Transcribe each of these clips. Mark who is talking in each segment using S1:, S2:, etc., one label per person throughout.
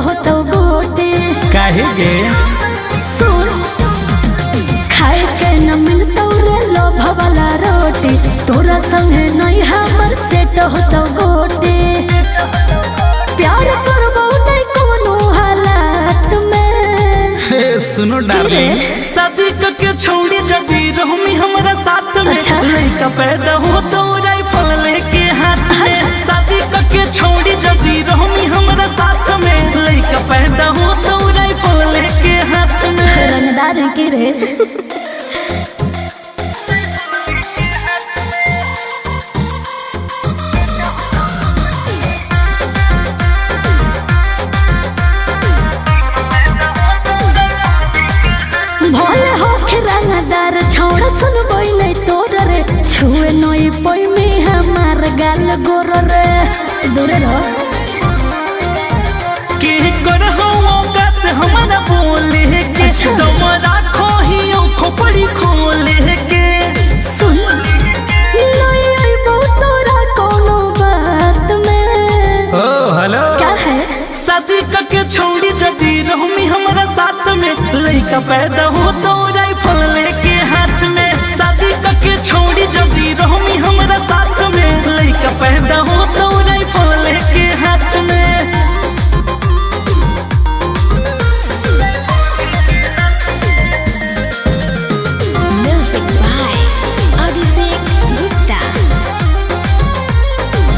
S1: हो तो गोटे
S2: काहे गे
S1: सुन खाए के न मिलतो रे लोभ वाला रोटी तोरा संगे नहीं हमर सेट हो तो गोटे प्यार करबो नहीं कोनो हालत में।
S2: सुनो डार्लिंग शादी के छोड़ी जदी रहमी हमरा साथ में
S1: अच्छा।
S2: लड़का पैदा हो तो राइफल लेके हाथ में शादी के छोड़ी जदी रहमी हमरा साथ में लड़का पैदा हो तो राइफल लेके हाथ में
S1: रंगदार की रे भोले हो रंगदार छौड़ा सुन बोई नहीं तोर रे छुए नई पोई में हमार गाल गोर रे दूर रहो
S2: के कर हो औकात हमारा बोले के
S1: अच्छा।
S2: तुम राखो ही खोपड़ी खोले के
S1: सुन नहीं आई बहुत तोरा कोनो बात में।
S2: ओ हेलो
S1: क्या है
S2: शादी के छोड़ी जदी रहमी हमरा साथ में लड़का पैदा हो तो राइफल लेके हाथ में शादी के छोड़ी जदी रहमी हमरा साथ में लड़का पैदा हो तो राइफल लेके हाथ में
S1: म्यूजिक बाय अभिषेक गुप्ता।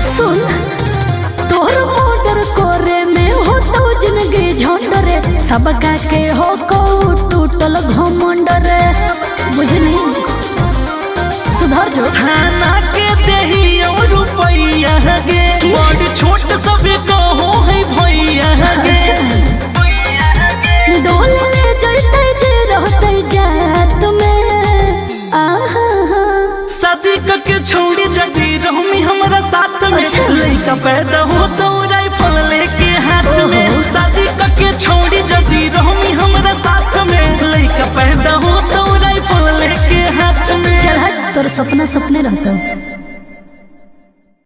S1: सुन तोर मोटर कोरे में हो तो जिंदगी झोंड रे सबका के हो को टूटल घमंड रे बुझनी सुधर जो
S2: थाना के देही और रुपैया गे बड़ छोट सब कहो है भैया गे
S1: डोल ले जैते जे रहते जात में आहा
S2: शादी के छोड़ी जदी रहमी हमरा साथ में
S1: अच्छा।
S2: लड़का पैदा हो तो राइफल लेके हाथ में
S1: ओहो।
S2: शादी के छोड़ी जदी रहमी हमरा साथ में लड़का पैदा हो तो राइफल लेके हाथ में
S1: चल हट तोर सपना सपने रहता